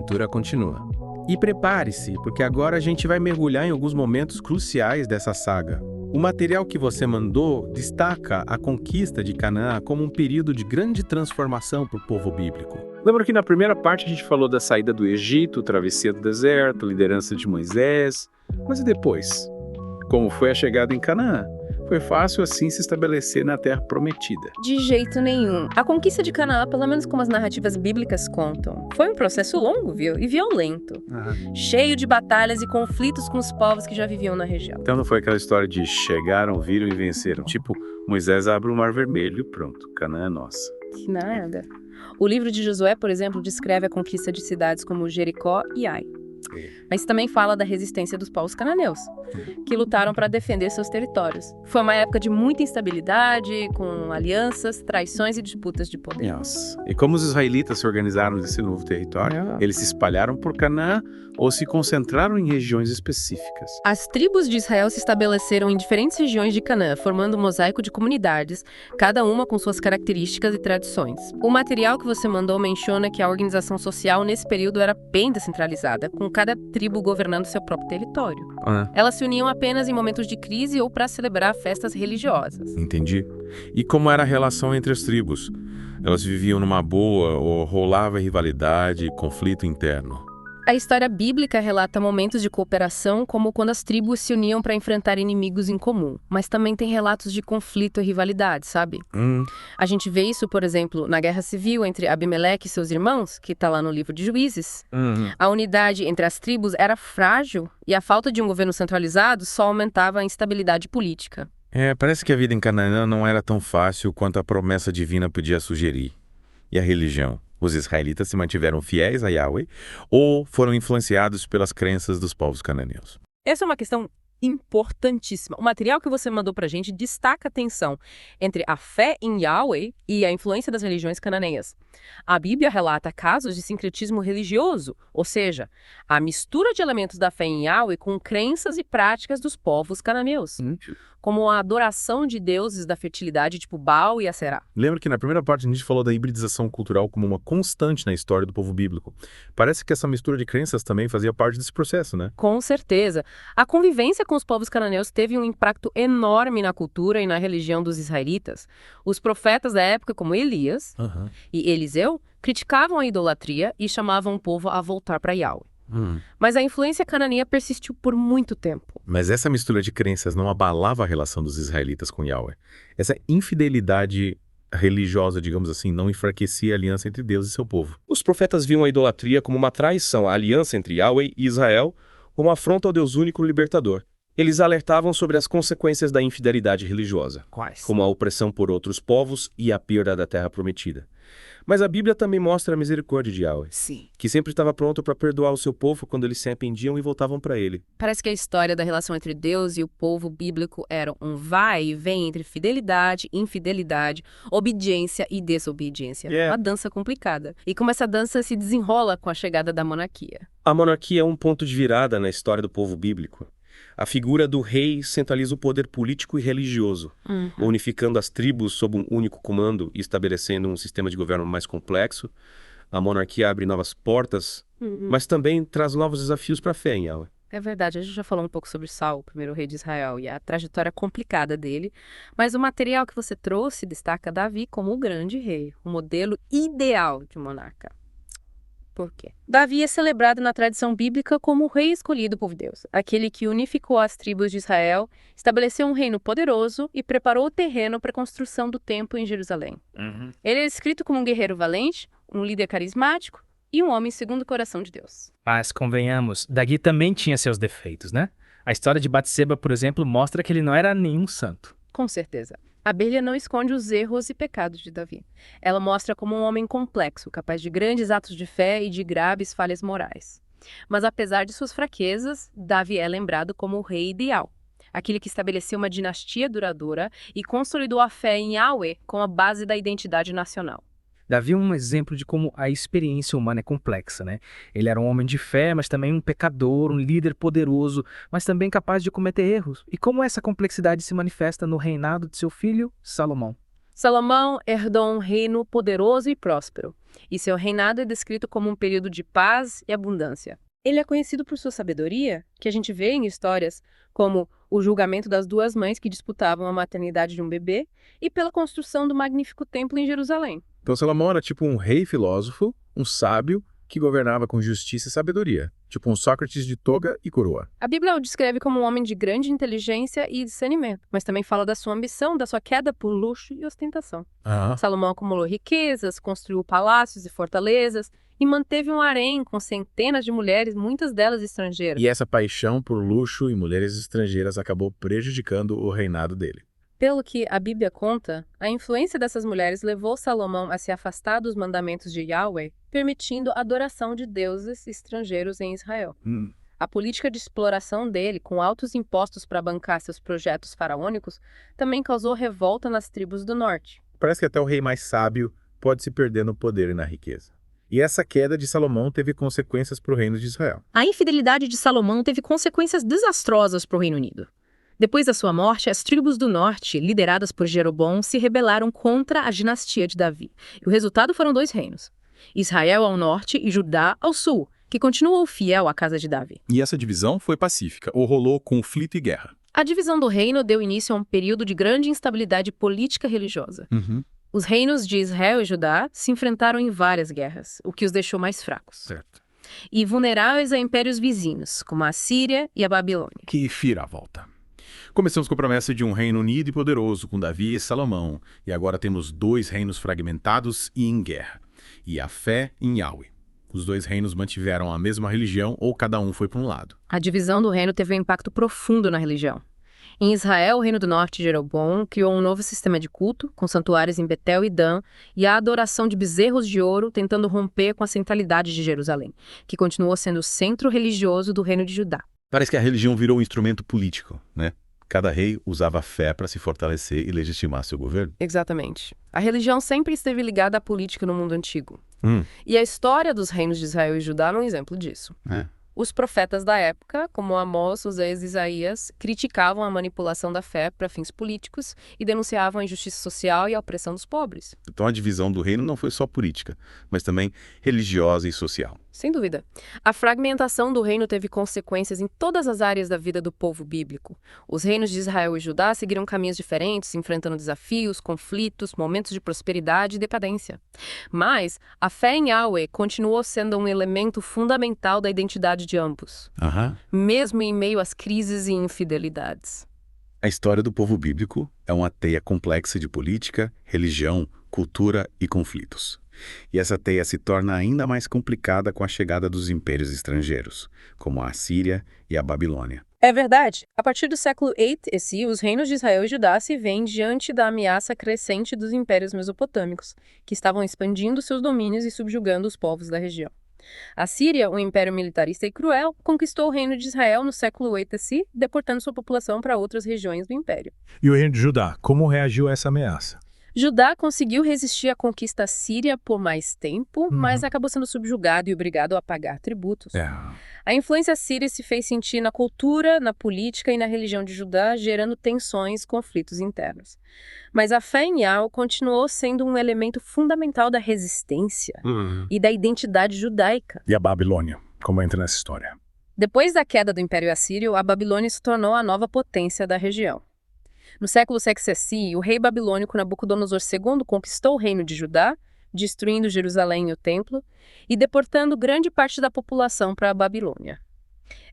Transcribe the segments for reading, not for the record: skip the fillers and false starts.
aventura continua. E prepare-se, porque agora a gente vai mergulhar em alguns momentos cruciais dessa saga. O material que você mandou destaca a conquista de Canaã como um período de grande transformação para o povo bíblico. Lembra que na primeira parte a gente falou da saída do Egito, travessia do deserto, liderança de Moisés. Mas e depois? Como foi a chegada em Canaã? Foi fácil assim se estabelecer na Terra Prometida? De jeito nenhum. A conquista de Canaã, pelo menos como as narrativas bíblicas contam, foi um processo longo, viu? E violento. Cheio de batalhas e conflitos com os povos que já viviam na região. Então não foi aquela história de chegaram, viram e venceram. Tipo, Moisés abre o Mar Vermelho e pronto, Canaã é nossa. Que nada. O livro de Josué, por exemplo, descreve a conquista de cidades como Jericó e Ai. Mas também fala da resistência dos povos cananeus, que lutaram para defender seus territórios. Foi uma época de muita instabilidade, com alianças, traições e disputas de poder. Nossa. E como os israelitas se organizaram nesse novo território? Eles se espalharam por Canaã ou se concentraram em regiões específicas? As tribos de Israel se estabeleceram em diferentes regiões de Canaã, formando um mosaico de comunidades, cada uma com suas características e tradições. O material que você mandou menciona que a organização social nesse período era bem descentralizada, com cada tribo governando seu próprio território. Elas se uniam apenas em momentos de crise ou para celebrar festas religiosas. Entendi. E como era a relação entre as tribos? Elas viviam numa boa ou rolava rivalidade, conflito interno? A história bíblica relata momentos de cooperação, como quando as tribos se uniam para enfrentar inimigos em comum. Mas também tem relatos de conflito e rivalidade, sabe? A gente vê isso, por exemplo, na guerra civil entre Abimeleque e seus irmãos, que está lá no livro de Juízes. A unidade entre as tribos era frágil e a falta de um governo centralizado só aumentava a instabilidade política. Parece que a vida em Canaã não era tão fácil quanto a promessa divina podia sugerir. E a religião? Os israelitas se mantiveram fiéis a Yahweh ou foram influenciados pelas crenças dos povos cananeus? Essa é uma questão importantíssima. O material que você mandou pra gente destaca a tensão entre a fé em Yahweh e a influência das religiões cananeias. A Bíblia relata casos de sincretismo religioso, ou seja, a mistura de elementos da fé em Yahweh com crenças e práticas dos povos cananeus, como a adoração de deuses da fertilidade, tipo Baal e Aserá. Lembra que na primeira parte a gente falou da hibridização cultural como uma constante na história do povo bíblico. Parece que essa mistura de crenças também fazia parte desse processo, né? Com certeza. A convivência com os povos cananeus teve um impacto enorme na cultura e na religião dos israelitas. Os profetas da época, como Elias e Eliseu, criticavam a idolatria e chamavam o povo a voltar para Yahweh. Mas a influência cananeia persistiu por muito tempo. Mas essa mistura de crenças não abalava a relação dos israelitas com Yahweh. Essa infidelidade religiosa, digamos assim, não enfraquecia a aliança entre Deus e seu povo. Os profetas viam a idolatria como uma traição à aliança entre Yahweh e Israel, como afronta ao Deus único libertador. Eles alertavam sobre as consequências da infidelidade religiosa, como a opressão por outros povos e a perda da terra prometida. Mas a Bíblia também mostra a misericórdia de Yahweh, que sempre estava pronto para perdoar o seu povo quando eles se arrependiam e voltavam para ele. Parece que a história da relação entre Deus e o povo bíblico era um vai e vem entre fidelidade, infidelidade, obediência e desobediência. Uma dança complicada. E como essa dança se desenrola com a chegada da monarquia. A monarquia é um ponto de virada na história do povo bíblico. A figura do rei centraliza o poder político e religioso, unificando as tribos sob um único comando e estabelecendo um sistema de governo mais complexo. A monarquia abre novas portas, mas também traz novos desafios para a fé em Yahweh. É verdade, a gente já falou um pouco sobre Saul, o primeiro rei de Israel, e a trajetória complicada dele, mas o material que você trouxe destaca Davi como o grande rei, o modelo ideal de monarca. Por quê? Davi é celebrado na tradição bíblica como o rei escolhido por Deus, aquele que unificou as tribos de Israel, estabeleceu um reino poderoso e preparou o terreno para a construção do templo em Jerusalém. Ele é descrito como um guerreiro valente, um líder carismático e um homem segundo o coração de Deus. Mas, convenhamos, Davi também tinha seus defeitos, né? A história de Batseba, por exemplo, mostra que ele não era nenhum santo. Com certeza. A Bíblia não esconde os erros e pecados de Davi. Ela mostra como um homem complexo, capaz de grandes atos de fé e de graves falhas morais. Mas apesar de suas fraquezas, Davi é lembrado como o rei ideal, aquele que estabeleceu uma dinastia duradoura e consolidou a fé em Yahweh como a base da identidade nacional. Davi é um exemplo de como a experiência humana é complexa, né? Ele era um homem de fé, mas também um pecador, um líder poderoso, mas também capaz de cometer erros. E como essa complexidade se manifesta no reinado de seu filho, Salomão. Salomão herdou um reino poderoso e próspero, e seu reinado é descrito como um período de paz e abundância. Ele é conhecido por sua sabedoria, que a gente vê em histórias como o julgamento das duas mães que disputavam a maternidade de um bebê e pela construção do magnífico templo em Jerusalém. Então Salomão era tipo um rei filósofo, um sábio que governava com justiça e sabedoria, tipo um Sócrates de toga e coroa. A Bíblia o descreve como um homem de grande inteligência e discernimento, mas também fala da sua ambição, da sua queda por luxo e ostentação. Salomão acumulou riquezas, construiu palácios e fortalezas e manteve um harém com centenas de mulheres, muitas delas estrangeiras. E essa paixão por luxo e mulheres estrangeiras acabou prejudicando o reinado dele. Pelo que a Bíblia conta, a influência dessas mulheres levou Salomão a se afastar dos mandamentos de Yahweh, permitindo a adoração de deuses estrangeiros em Israel. A política de exploração dele, com altos impostos para bancar seus projetos faraônicos, também causou revolta nas tribos do norte. Parece que até o rei mais sábio pode se perder no poder e na riqueza. E essa queda de Salomão teve consequências para o reino de Israel. A infidelidade de Salomão teve consequências desastrosas para o Reino Unido. Depois da sua morte, as tribos do norte, lideradas por Jeroboão, se rebelaram contra a dinastia de Davi. E o resultado foram 2 reinos: Israel ao norte e Judá ao sul, que continuou fiel à casa de Davi. E essa divisão foi pacífica, ou rolou conflito e guerra? A divisão do reino deu início a um período de grande instabilidade política e religiosa. Os reinos de Israel e Judá se enfrentaram em várias guerras, o que os deixou mais fracos. Certo. E vulneráveis a impérios vizinhos, como a Síria e a Babilônia. Que vira-volta. Começamos com a promessa de um reino unido e poderoso com Davi e Salomão, e agora temos 2 reinos fragmentados e em guerra, e a fé em Yahweh. Os 2 reinos mantiveram a mesma religião ou cada um foi para um lado. A divisão do reino teve um impacto profundo na religião. Em Israel, o reino do norte, Jeroboão, criou um novo sistema de culto, com santuários em Betel e Dan, e a adoração de bezerros de ouro, tentando romper com a centralidade de Jerusalém, que continuou sendo o centro religioso do reino de Judá. Parece que a religião virou um instrumento político, né? Cada rei usava a fé para se fortalecer e legitimar seu governo. Exatamente. A religião sempre esteve ligada à política no mundo antigo. E a história dos reinos de Israel e Judá é um exemplo disso. Os profetas da época, como Amós, Osés e Isaías, criticavam a manipulação da fé para fins políticos e denunciavam a injustiça social e a opressão dos pobres. Então a divisão do reino não foi só política, mas também religiosa e social. Sem dúvida. A fragmentação do reino teve consequências em todas as áreas da vida do povo bíblico. Os reinos de Israel e Judá seguiram caminhos diferentes, enfrentando desafios, conflitos, momentos de prosperidade e decadência. Mas a fé em Yahweh continuou sendo um elemento fundamental da identidade de ambos, mesmo em meio às crises e infidelidades. A história do povo bíblico é uma teia complexa de política, religião, cultura e conflitos. E essa teia se torna ainda mais complicada com a chegada dos impérios estrangeiros, como a Assíria e a Babilônia. É verdade. A partir do século VIII, os reinos de Israel e Judá se veem diante da ameaça crescente dos impérios mesopotâmicos, que estavam expandindo seus domínios e subjugando os povos da região. A Síria, um império militarista e cruel, conquistou o reino de Israel no século VIII, deportando sua população para outras regiões do império. E o reino de Judá, como reagiu a essa ameaça? Judá conseguiu resistir à conquista síria por mais tempo, mas acabou sendo subjugado e obrigado a pagar tributos. A influência síria se fez sentir na cultura, na política e na religião de Judá, gerando tensões e conflitos internos. Mas a fé em Yahweh continuou sendo um elemento fundamental da resistência e da identidade judaica. E a Babilônia, como entra nessa história? Depois da queda do Império Assírio, a Babilônia se tornou a nova potência da região. No século VI, o rei babilônico Nabucodonosor II conquistou o reino de Judá, destruindo Jerusalém e o templo, e deportando grande parte da população para a Babilônia.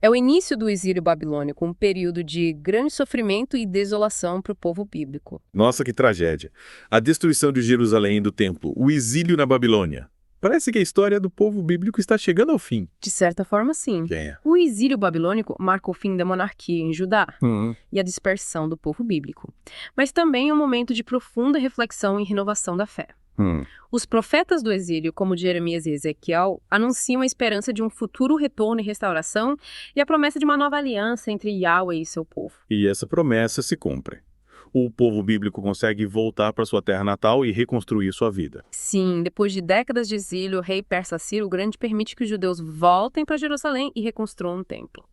É o início do exílio babilônico, um período de grande sofrimento e desolação para o povo bíblico. Nossa, que tragédia! A destruição de Jerusalém e do templo, o exílio na Babilônia. Parece que a história do povo bíblico está chegando ao fim. De certa forma, sim. O exílio babilônico marca o fim da monarquia em Judá e a dispersão do povo bíblico. Mas também é um momento de profunda reflexão e renovação da fé. Os profetas do exílio, como Jeremias e Ezequiel, anunciam a esperança de um futuro retorno e restauração e a promessa de uma nova aliança entre Yahweh e seu povo. E essa promessa se cumpre. O povo bíblico consegue voltar para sua terra natal e reconstruir sua vida. Sim, depois de décadas de exílio, o rei persa Ciro o Grande permite que os judeus voltem para Jerusalém e reconstruam um templo.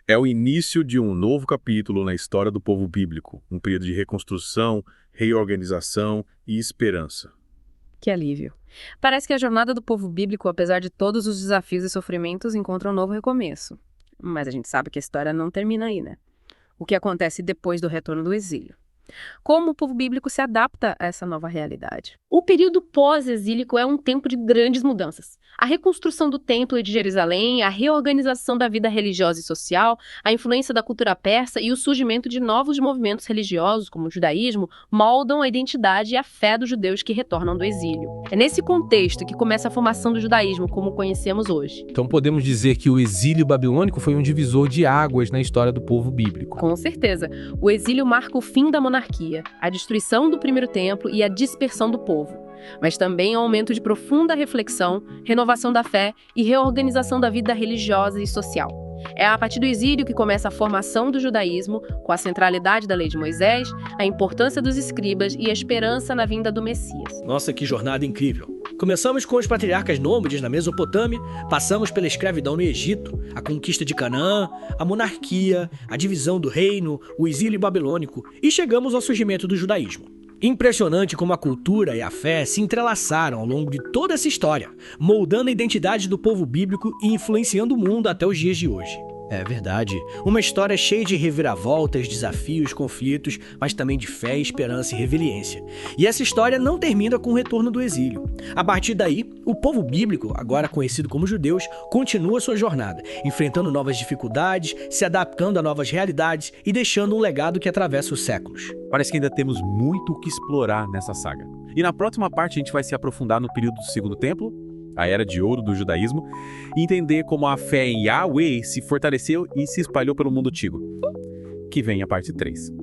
É o início de um novo capítulo na história do povo bíblico, um período de reconstrução, reorganização e esperança. Que alívio. Parece que a jornada do povo bíblico, apesar de todos os desafios e sofrimentos, encontra um novo recomeço. Mas a gente sabe que a história não termina aí, né? O que acontece depois do retorno do exílio? Como o povo bíblico se adapta a essa nova realidade? O período pós-exílico é um tempo de grandes mudanças. A reconstrução do templo de Jerusalém, a reorganização da vida religiosa e social, a influência da cultura persa e o surgimento de novos movimentos religiosos, como o judaísmo, moldam a identidade e a fé dos judeus que retornam do exílio. É nesse contexto que começa a formação do judaísmo como o conhecemos hoje. Então podemos dizer que o exílio babilônico foi um divisor de águas na história do povo bíblico. Com certeza. O exílio marca o fim da monarquia, a destruição do primeiro templo e a dispersão do povo. Mas também um aumento de profunda reflexão, renovação da fé e reorganização da vida religiosa e social. É a partir do exílio que começa a formação do judaísmo, com a centralidade da lei de Moisés, a importância dos escribas e a esperança na vinda do Messias. Nossa, que jornada incrível! Começamos com os patriarcas nômades na Mesopotâmia, passamos pela escravidão no Egito, a conquista de Canaã, a monarquia, a divisão do reino, o exílio babilônico e chegamos ao surgimento do judaísmo. Impressionante como a cultura e a fé se entrelaçaram ao longo de toda essa história, moldando a identidade do povo bíblico e influenciando o mundo até os dias de hoje. É verdade, uma história cheia de reviravoltas, desafios, conflitos, mas também de fé, esperança e resiliência. E essa história não termina com o retorno do exílio. A partir daí, o povo bíblico, agora conhecido como judeus, continua sua jornada, enfrentando novas dificuldades, se adaptando a novas realidades e deixando um legado que atravessa os séculos. Parece que ainda temos muito o que explorar nessa saga. E na próxima parte a gente vai se aprofundar no período do Segundo Templo, a Era de Ouro do judaísmo, e entender como a fé em Yahweh se fortaleceu e se espalhou pelo mundo antigo. Que vem a parte 3.